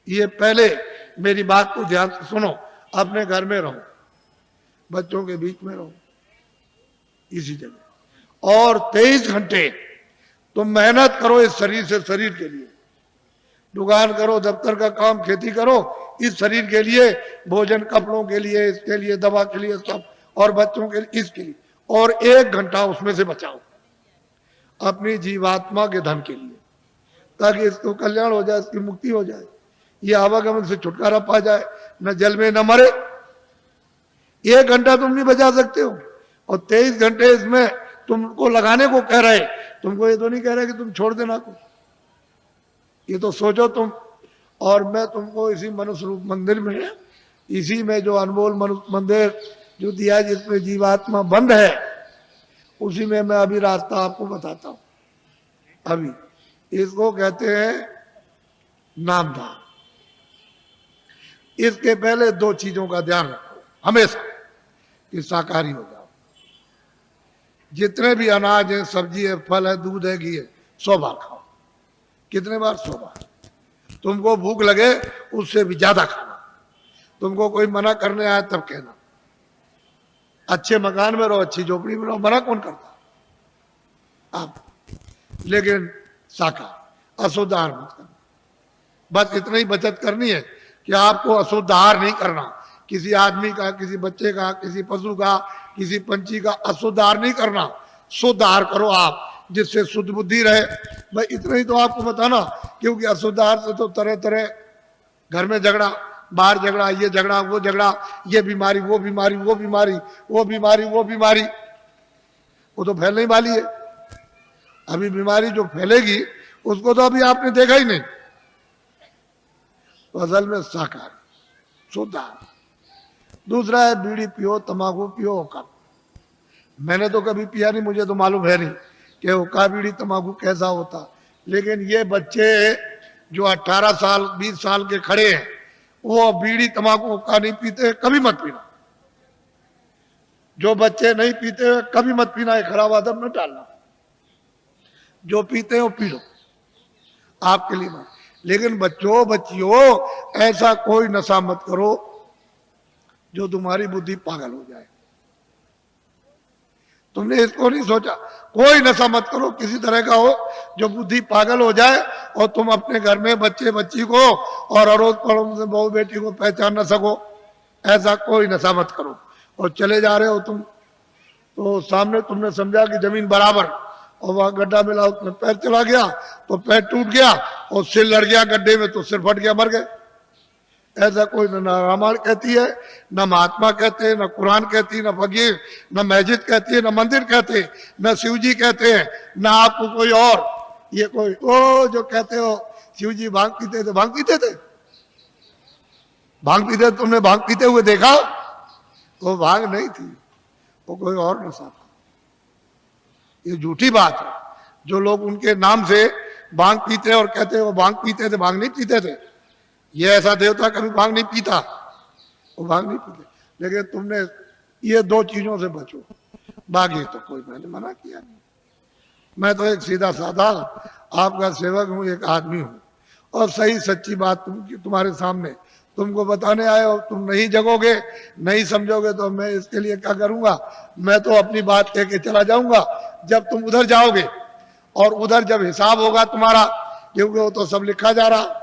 ये पहले मेरी बात को ध्यान से सुनो। अपने घर में रहो, बच्चों के बीच में रहो, इसी जगह, और 23 घंटे तुम मेहनत करो इस शरीर से, शरीर के लिए। दुकान करो, दफ्तर का काम, खेती करो, इस शरीर के लिए, भोजन, कपड़ों के लिए, इसके लिए, दवा के लिए, सब, और बच्चों के लिए, इसके लिए। और 1 घंटा उसमें से बचाओ अपनी जीवात्मा के धन के लिए, ताकि इसको कल्याण हो जाए, इसकी मुक्ति हो जाए, ये आवागमन से छुटकारा पा जाए, न जल में न मरे। 1 घंटा तुम नहीं बचा सकते हो, और 23 घंटे इसमें तुमको लगाने को कह रहे। तुमको ये तो नहीं कह रहे कि तुम छोड़ देना कुछ, ये तो सोचो तुम। और मैं तुमको इसी मनुष्य रूप मंदिर में, इसी में जो अनमोल मनुष्य मंदिर जो दिया है, जिसमें जीवात्मा बंद है, उसी में मैं अभी रास्ता आपको बताता हूं। अभी इसको कहते हैं नामधाम। इसके पहले 2 चीजों का ध्यान रखो हमेशा, कि शाकाहारी हो जाओ। जितने भी अनाज है, सब्जी है, फल है, दूध है, घी है, 100 बार खाओ। कितने बार? 100 बार। तुमको भूख लगे उससे भी ज्यादा खाना। तुमको कोई मना करने आए तब कहना। अच्छे मकान में रहो, अच्छी झोपड़ी में रहो, मना कौन करता आप? लेकिन शाकाहार, अशुद्ध आहार मत करना। बस इतना ही बचत करनी है कि आपको अशुद्ध आहार नहीं करना। किसी आदमी का, किसी बच्चे का, किसी पशु का, किसी पंछी का अशुद्ध आहार नहीं करना। शुद्ध आहार करो आप, जिससे शुद्ध बुद्धि रहे। भाई इतना ही तो आपको बताना, क्योंकि अशुद्ध आहार से तो तरह तरह घर में झगड़ा, बाहर झगड़ा, ये झगड़ा, वो झगड़ा, ये बीमारी, वो बीमारी, वो बीमारी, वो बीमारी, वो बीमारी, वो तो फैलने वाली है। अभी बीमारी जो फैलेगी उसको तो अभी आपने देखा ही नहीं। तो असल में शाकाहार, शुद्ध आहार। दूसरा है बीड़ी पियो, तंबाकू पियो, हुक्का। मैंने तो कभी पिया नहीं, मुझे तो मालूम है नहीं कि हुक्का, बीड़ी, तंबाकू कैसा होता। लेकिन ये बच्चे जो 18 साल 20 साल के खड़े हैं, वो बीड़ी, तंबाकू, हुक्का नहीं पीते, कभी मत पीना। जो बच्चे नहीं पीते कभी मत पीना, ये खराब आदत न डालना। जो पीते हो पी लो, आपके लिए मत। लेकिन बच्चों, बच्चियों, ऐसा कोई नशा मत करो जो तुम्हारी बुद्धि पागल हो जाए। तुमने इसको नहीं सोचा? कोई नशा मत करो किसी तरह का हो जो बुद्धि पागल हो जाए, और तुम अपने घर में बच्चे बच्ची को और अड़ोस पड़ोस में बहू बेटी को पहचान न सको। ऐसा कोई नशा मत करो। और चले जा रहे हो तुम, तो सामने तुमने समझा कि जमीन बराबर, और वहां गड्ढा मिला, उसमें पैर चला गया तो पैर टूट गया, और सिर लड़ गया गड्ढे में तो सिर फट गया, मर गए। ऐसा कोई न रामायण कहती है, न महात्मा कहते हैं, न कुरान कहती है, न फकीर, न मस्जिद कहती है, न मंदिर कहते, न शिव जी कहते हैं, न आपको कोई और। ये कोई ओ जो कहते हो शिव जी भांग पीते थे, भांग पीते थे, भांग पीते, तुमने भांग पीते हुए देखा? वो भांग नहीं थी, वो कोई और नशा था। ये झूठी बात है। जो लोग उनके नाम से भांग पीते और कहते हैं वो भांग पीते थे, भांग नहीं पीते थे। ये ऐसा देवता कभी भांग नहीं पीता, वो भांग नहीं पीते। लेकिन तुमने ये 2 चीजों से बचो, बाकी तो कोई मैंने मना किया नहीं। मैं तो एक सीधा साधा आपका सेवक हूँ, एक आदमी हूँ, और सही सच्ची बात तुम्हारे सामने तुमको बताने आए हो। तुम नहीं जगोगे, नहीं समझोगे, तो मैं इसके लिए क्या करूंगा? मैं तो अपनी बात कह के चला जाऊंगा। जब तुम उधर जाओगे, और उधर जब हिसाब होगा तुम्हारा, क्योंकि वो तो सब लिखा जा रहा।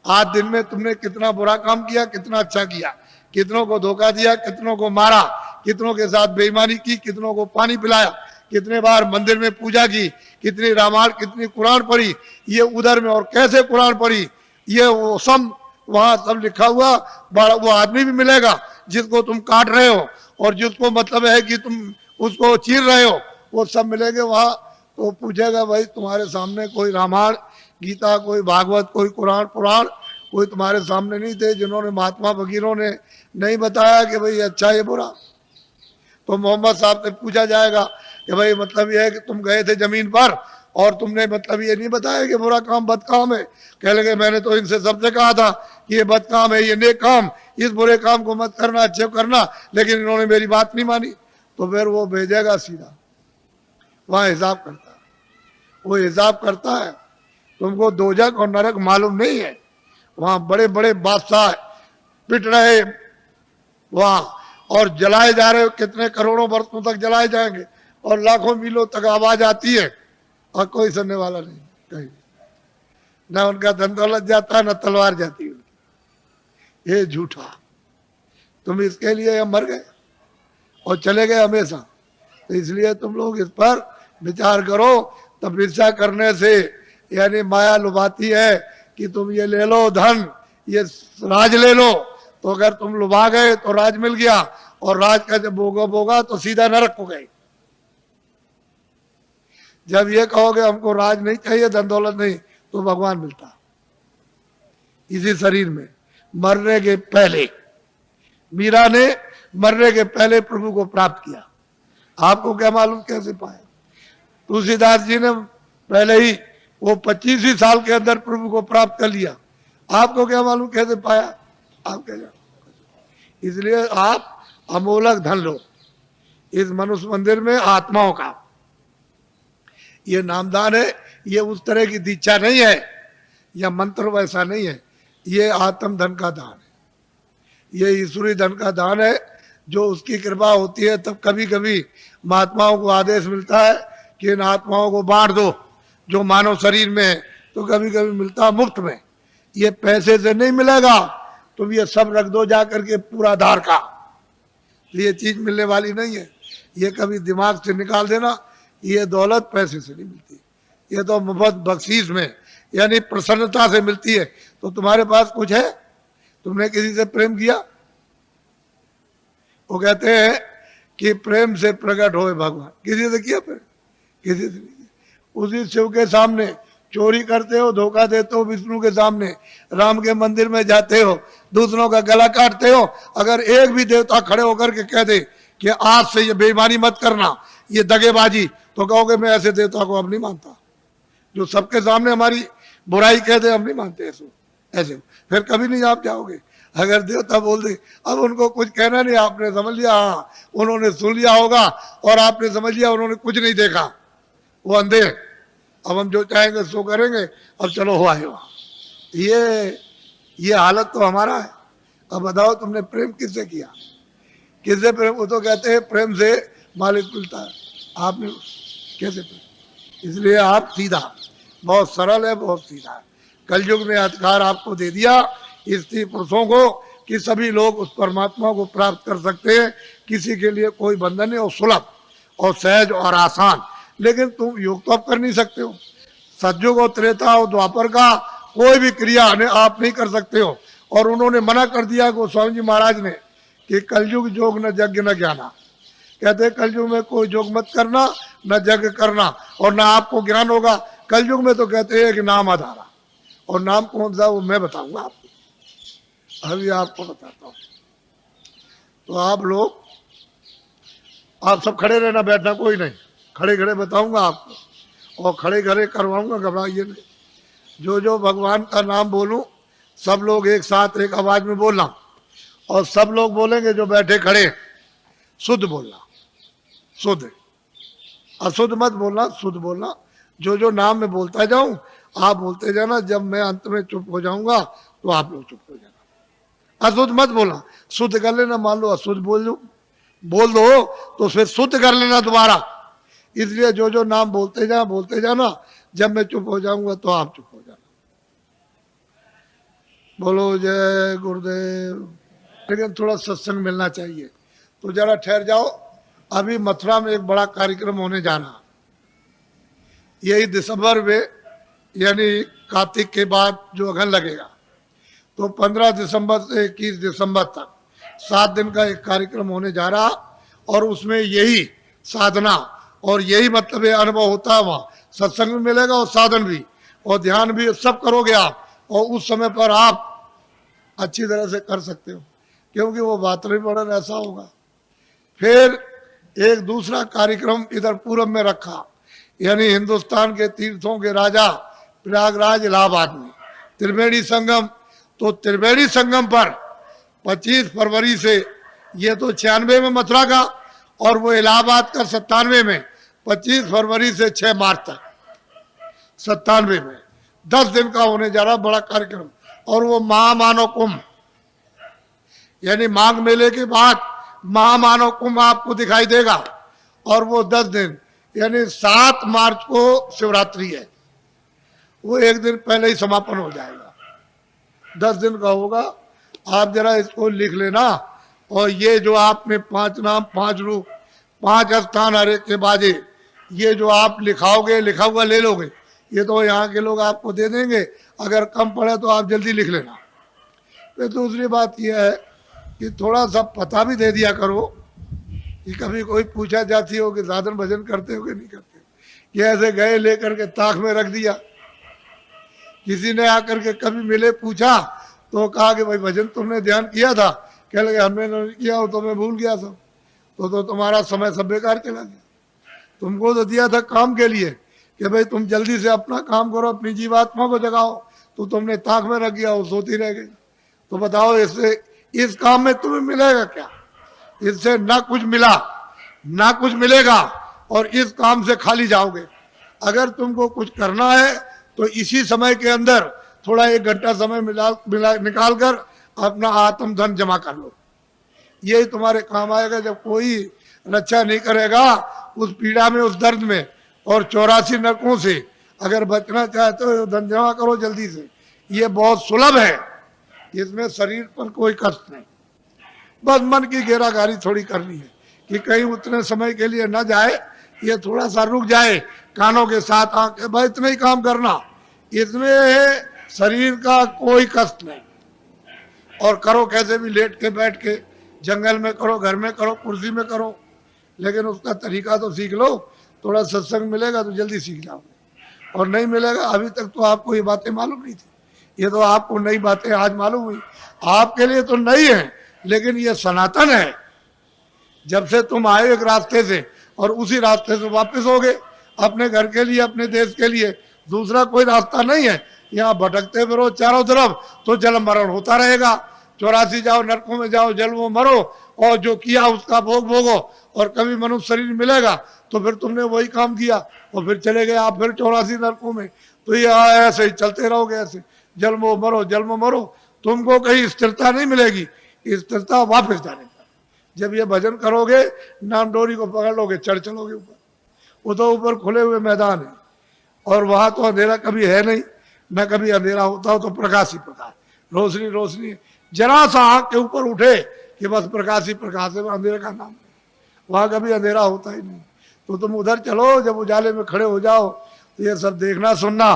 आज दिन में तुमने कितना बुरा काम किया, कितना अच्छा किया, कितनों को धोखा दिया, कितनों को मारा, कितनों के साथ बेईमानी की, कितनों को पानी पिलाया, कितने बार मंदिर में पूजा की, कितनी रामायण, कितनी कुरान पढ़ी, ये उधर में, और कैसे कुरान पढ़ी, ये वो सब वहां सब लिखा हुआ। वो आदमी भी मिलेगा जिसको तुम काट रहे हो, और जिसको मतलब है कि तुम उसको चीर रहे हो, वो सब मिलेंगे वहां। तो पूछेगा भाई तुम्हारे सामने कोई रामायण, गीता, कोई भागवत, कोई कुरान, पुराण कोई तुम्हारे सामने नहीं थे जिन्होंने, महात्मा फकीरों ने नहीं बताया कि भाई अच्छा ये बुरा? तो मोहम्मद साहब से पूछा जाएगा कि भाई मतलब ये है कि तुम गए थे जमीन पर और तुमने मतलब ये नहीं बताया कि बुरा काम बद काम है। कह लगे मैंने तो इनसे सबसे कहा था कि ये बद काम है, ये नेक काम, इस बुरे काम को मत करना, अच्छे करना, लेकिन इन्होंने मेरी बात नहीं मानी। तो फिर वो भेजेगा सीधा, वहां हिसाब करता है, वो हिसाब करता है। तुमको दोजख और नरक मालूम नहीं है, वहां बड़े बड़े बादशाह पिट रहे वहां, और जलाए जा रहे, कितने करोड़ों वर्षों तक जलाए जाएंगे, और लाखों मीलों तक आवाज आती है और कोई सुनने वाला नहीं कहीं, न उनका धन दौलत जाता न तलवार जाती उनकी। ये झूठा, तुम इसके लिए मर गए और चले गए हमेशा। तो इसलिए तुम लोग इस पर विचार करो। तपस्या करने से यानी माया लुभाती है कि तुम ये ले लो धन, ये राज ले लो, तो अगर तुम लुभा गए तो राज मिल गया, और राज का जब भोगा तो सीधा नरक हो गए। जब ये कहोगे हमको राज नहीं चाहिए, धन दौलत नहीं, तो भगवान मिलता इसी शरीर में। मरने के पहले मीरा ने मरने के पहले प्रभु को प्राप्त किया। आपको क्या मालूम कैसे पाया? तुलसीदास जी ने पहले ही वो 25 ही साल के अंदर प्रभु को प्राप्त कर लिया। आपको क्या मालूम कैसे पाया? आप क्या जानो? इसलिए आप अमोलक धन लो इस मनुष्य मंदिर में आत्माओं का। ये नामदान है, ये उस तरह की दीक्षा नहीं है, या मंत्र वैसा नहीं है, ये आत्म धन का दान है, ये ईश्वरी धन का दान है। जो उसकी कृपा होती है तब कभी कभी महात्माओं को आदेश मिलता है कि इन आत्माओं को बांट दो जो मानव शरीर में है, तो कभी कभी मिलता मुफ्त में। ये पैसे से नहीं मिलेगा, तुम ये सब रख दो जा करके पूरा आधार का, तो ये चीज मिलने वाली नहीं है। ये कभी दिमाग से निकाल देना, ये दौलत पैसे से नहीं मिलती, ये तो मुफ्त बख्शीश में यानी प्रसन्नता से मिलती है। तो तुम्हारे पास कुछ है, तुमने किसी से प्रेम किया? वो कहते हैं कि प्रेम से प्रकट होए भगवान। किसी से किया प्रेम? किसी से नहीं किया। उसी शिव के सामने चोरी करते हो, धोखा देते हो, विष्णु के सामने राम के मंदिर में जाते हो, दूसरों का गला काटते हो। अगर एक भी देवता खड़े होकर के कह दे कि आज से ये बेईमानी मत करना, ये दगेबाजी, तो कहोगे मैं ऐसे देवता को अब नहीं मानता। जो सबके सामने हमारी बुराई कह दे, हम नहीं मानते ऐसे, फिर कभी नहीं आप जाओगे। अगर देवता बोल दे, अब उनको कुछ कहना नहीं, आपने समझ लिया, हाँ उन्होंने सुन लिया होगा, और आपने समझ लिया उन्होंने कुछ नहीं देखा, वो अंधे, अब हम जो चाहेंगे सो करेंगे, अब चलो हो आए वहां। ये हालत तो हमारा है। अब बताओ तुमने प्रेम किससे किया? किससे प्रेम? वो तो कहते हैं प्रेम से मालिक मिलता है, आपने कैसे प्रेम? इसलिए आप सीधा, बहुत सरल है, बहुत सीधा है। कलयुग ने अधिकार आपको दे दिया स्त्री पुरुषों को कि सभी लोग उस परमात्मा को प्राप्त कर सकते हैं। किसी के लिए कोई बंधन नहीं, और सुलभ और सहज और आसान। लेकिन तुम योग तो आप कर नहीं सकते हो। सतयुग और त्रेता और द्वापर का कोई भी क्रिया आप नहीं कर सकते हो। और उन्होंने मना कर दिया गोस्वामी जी महाराज ने कि कलयुग जोग न यज्ञ न ज्ञाना। कहते कलयुग में कोई जोग मत करना, न यज्ञ करना, और न आपको ज्ञान होगा। कलयुग में तो कहते हैं कि नाम आधारा, और नाम कौन सा वो मैं बताऊंगा आपको, अभी आपको बताता हूँ। तो आप लोग, आप सब खड़े रहना, बैठना कोई नहीं, खड़े खड़े बताऊंगा आपको, और खड़े खड़े करवाऊंगा, घबराइए नहीं। जो जो भगवान का नाम बोलूं, सब लोग एक साथ एक आवाज में बोलना, और सब लोग बोलेंगे जो बैठे खड़े, शुद्ध बोलना, शुद्ध, अशुद्ध मत बोलना, शुद्ध बोलना। जो जो नाम में बोलता जाऊं आप बोलते जाना, जब मैं अंत में चुप हो जाऊंगा तो आप लोग चुप हो जाना। अशुद्ध मत बोलना, शुद्ध कर लेना। मान लो अशुद्ध बोल दो तो फिर शुद्ध कर लेना दोबारा। इसलिए जो जो नाम बोलते जाना, जब मैं चुप हो जाऊंगा तो आप चुप हो जाना। बोलो जय गुरुदेव। लेकिन थोड़ा सत्संग मिलना चाहिए, तो जरा ठहर जाओ। अभी मथुरा में एक बड़ा कार्यक्रम होने जा रहा, यही दिसंबर में, यानी कार्तिक के बाद जो अगन लगेगा, तो 15 दिसंबर से 21 दिसंबर तक 7 दिन का एक कार्यक्रम होने जा रहा। और उसमें यही साधना और यही मतलब है अनुभव होता है। वहाँ सत्संग भी मिलेगा और साधन भी और ध्यान भी, सब करोगे आप, और उस समय पर आप अच्छी तरह से कर सकते हो, क्योंकि वो वातावरण ऐसा होगा। फिर एक दूसरा कार्यक्रम इधर पूरब में रखा, यानी हिंदुस्तान के तीर्थों के राजा प्रयागराज इलाहाबाद में त्रिवेणी संगम। तो त्रिवेणी संगम पर 25 फरवरी से, ये तो 96 में मथुरा का, और वो इलाहाबाद का 97 में, 25 फरवरी से 6 मार्च तक 97 में 10 दिन का होने जा रहा बड़ा कार्यक्रम। और वो महामानव कुंभ, यानी माघ मेले के बाद महामानव कुंभ आपको दिखाई देगा। और वो 10 दिन, यानी 7 मार्च को शिवरात्रि है, वो एक दिन पहले ही समापन हो जाएगा, 10 दिन का होगा। आप जरा इसको लिख लेना। और ये जो आपने 5 नाम, 5 रूप, 5 स्थान हरे के बाजे, ये जो आप लिखाओगे, लिखा हुआ ले लोगे, ये तो यहाँ के लोग आपको दे देंगे। अगर कम पड़े तो आप जल्दी लिख लेना। फिर दूसरी बात यह है कि थोड़ा सा पता भी दे दिया करो कि कभी कोई पूछा जाती हो कि साधन भजन करते हो कि नहीं करते। ये ऐसे गए लेकर के ताक में रख दिया। किसी ने आकर के कभी मिले, पूछा तो कहा कि भाई भजन तुमने ध्यान किया था? कह लगे हमने नहीं किया हो तो मैं भूल गया सब। तो तुम्हारा समय सब बेकार चला गया। तुमको तो दिया था काम के लिए कि भाई तुम जल्दी से अपना काम करो, अपनी जीवात्मा को जगाओ, तो तुमने ताक में रख दिया, वो सोती रह गई। तो बताओ इससे, इस काम में तुम्हें मिलेगा क्या? इससे ना कुछ मिला ना कुछ मिलेगा, और इस काम से खाली जाओगे। अगर तुमको कुछ करना है तो इसी समय के अंदर थोड़ा 1 घंटा समय निकाल कर अपना आत्म धन जमा कर लो। यही तुम्हारे काम आएगा। जब कोई रक्षा नहीं करेगा उस पीड़ा में, उस दर्द में, और 84 नरकों से अगर बचना चाहते हो, धन जमा करो जल्दी से। ये बहुत सुलभ है, इसमें शरीर पर कोई कष्ट नहीं। बस मन की घेराघारी थोड़ी करनी है कि कहीं उतने समय के लिए न जाए, ये थोड़ा सा रुक जाए, कानों के साथ आंखें, भाई इतना ही काम करना। इसमें शरीर का कोई कष्ट नहीं। और करो कैसे भी, लेट के, बैठ के, जंगल में करो, घर में करो, कुर्सी में करो, लेकिन उसका तरीका तो सीख लो। थोड़ा सत्संग मिलेगा तो जल्दी सीख जाओगे, और नहीं मिलेगा। अभी तक तो आपको ये बातें मालूम नहीं थी, ये तो आपको नई बातें आज मालूम हुई। आपके लिए तो नई है, लेकिन ये सनातन है। जब से तुम आए एक रास्ते से, और उसी रास्ते से वापस हो गए अपने घर के लिए, अपने देश के लिए। दूसरा कोई रास्ता नहीं है। यहाँ भटकते फिरो चारों तरफ तो जल मरण होता रहेगा। 84 जाओ, नरकों में जाओ, जल में मरो, और जो किया उसका भोग भोगो। और कभी मनुष्य शरीर मिलेगा तो फिर तुमने वही काम किया, और फिर चले गए आप फिर 84 नरकों में। तो ये ऐसे ही चलते रहोगे, ऐसे जल में मरो, जल में मरो। तुमको कहीं स्थिरता नहीं मिलेगी, स्थिरता वापस जाने का। जब ये भजन करोगे, नाम डोरी को पकड़ लोगे, चढ़ चलोगे ऊपर। वो तो ऊपर खुले हुए मैदान है, और वहां तो अंधेरा कभी है नहीं, न कभी अंधेरा होता हो तो प्रकाश ही प्रकाश, रोशनी रोशनी। जरा सा आंख के ऊपर उठे कि बस प्रकाश ही प्रकाश है, अंधेरे का नाम नहीं। वहां कभी अंधेरा होता ही नहीं। तो तुम उधर चलो, जब उजाले में खड़े हो जाओ तो ये सब देखना सुनना,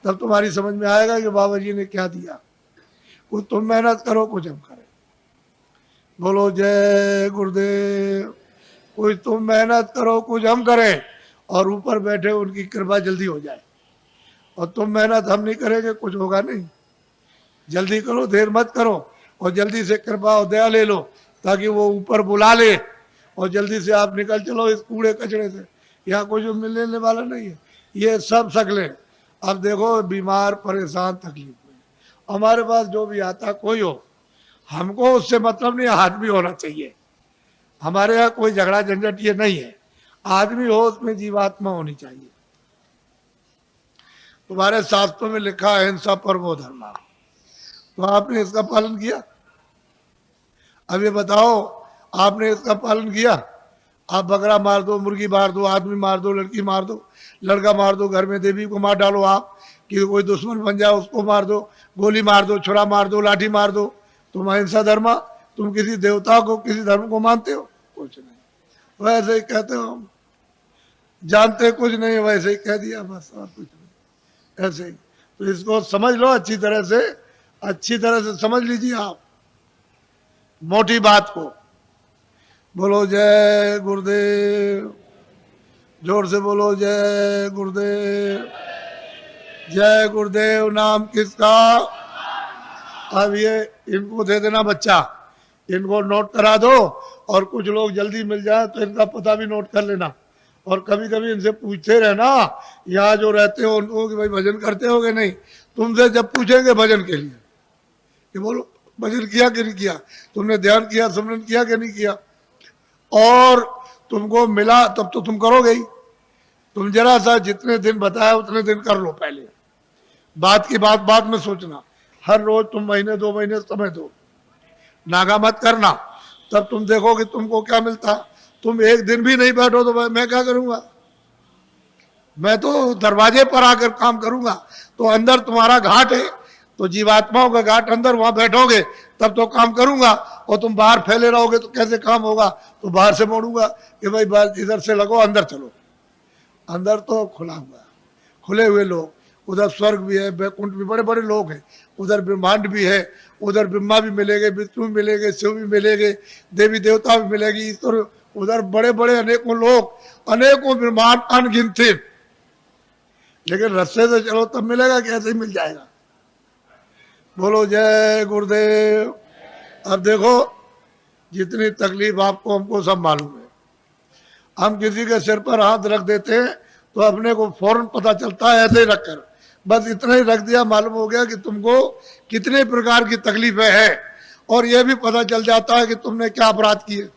तब तुम्हारी समझ में आएगा कि बाबा जी ने क्या दिया। कुछ तुम मेहनत करो, कुछ हम करें। बोलो जय गुरुदेव। कुछ तुम मेहनत करो, कुछ हम करें, और ऊपर बैठे उनकी कृपा जल्दी हो जाए। और तुम मेहनत हम नहीं करेंगे, कुछ होगा नहीं। जल्दी करो, देर मत करो, और जल्दी से कृपा और दया ले लो, ताकि वो ऊपर बुला ले, और जल्दी से आप निकल चलो इस कूड़े कचड़े से। यहाँ कुछ मिलने वाला नहीं है। ये सब शकलें, अब देखो, बीमार, परेशान, तकलीफ में, हमारे पास जो भी आता कोई हो, हमको उससे मतलब नहीं, आदमी होना चाहिए। हमारे यहाँ कोई झगड़ा झंझट ये नहीं है। आदमी हो, उसमें जीवात्मा होनी चाहिए। तुम्हारे शास्त्रों में लिखा है हिंसा परमो धर्मा, तो आपने इसका पालन किया? अब ये बताओ, आपने इसका पालन किया? आप बकरा मार दो, मुर्गी मार दो, आदमी मार दो, लड़की मार दो, लड़का मार दो, घर में देवी को मार डालो आप, कि कोई दुश्मन बन जाए उसको मार दो, गोली मार दो, छुरा मार दो, लाठी मार दो। तुम अहिंसा धर्मा? तुम किसी देवता को, किसी धर्म को मानते हो? कुछ नहीं। वैसे ही कहते हो, हम जानते कुछ नहीं, वैसे ही कह दिया बस, और कुछ नहीं, ऐसे ही। तो इसको समझ लो अच्छी तरह से, अच्छी तरह से समझ लीजिए आप मोटी बात को। बोलो जय गुरुदेव, जोर से बोलो जय गुरुदेव। जय गुरुदेव नाम किसका? अब ये इनको दे देना बच्चा, इनको नोट करा दो, और कुछ लोग जल्दी मिल जाए तो इनका पता भी नोट कर लेना। और कभी कभी इनसे पूछते रहना, यहाँ जो रहते हो उनको, कि भाई भजन करते हो कि नहीं। तुमसे जब पूछेंगे भजन के लिए, कि बोलो भजन किया कि नहीं किया, तुमने ध्यान किया, सुमरन किया कि नहीं किया, और तुमको मिला तब तो तुम करोगे ही। तुम जरा सा जितने दिन बताया उतने दिन कर लो पहले, बात की बात बाद में सोचना। हर रोज तुम महीने 2 महीने समय दो, नागा मत करना, तब तुम देखोगे तुमको क्या मिलता। तुम एक दिन भी नहीं बैठो तो मैं क्या करूंगा? मैं तो दरवाजे पर आकर काम करूंगा। तो अंदर तुम्हारा घाट है, तो जीवात्माओं का घाट अंदर, वहां बैठोगे तब तो काम करूंगा। और तुम बाहर फैले रहोगे तो कैसे काम होगा? तो बाहर से मोड़ूंगा कि भाई बाहर इधर से लगो, अंदर चलो। अंदर तो खुला हुआ, खुले हुए लोग, उधर स्वर्ग भी है, बैकुंठ भी, बड़े बड़े लोग हैं, उधर ब्रह्मांड भी है, उधर ब्रह्मा भी मिलेंगे, विष्णु भी मिलेंगे, शिव भी मिलेंगे, देवी देवता भी मिलेगी, ईश्वर, उधर बड़े बड़े अनेकों लोग, अनेकों ब्रह्मांड अनगिनते। लेकिन रस्ते से चलो तब मिलेगा, कैसे ही मिल जाएगा। बोलो जय गुरुदेव। अब देखो जितनी तकलीफ आपको हमको सब मालूम है। हम किसी के सिर पर हाथ रख देते हैं तो अपने को फौरन पता चलता है, ऐसे ही रखकर बस इतना ही रख दिया, मालूम हो गया कि तुमको कितने प्रकार की तकलीफें हैं। और यह भी पता चल जाता है कि तुमने क्या अपराध किए।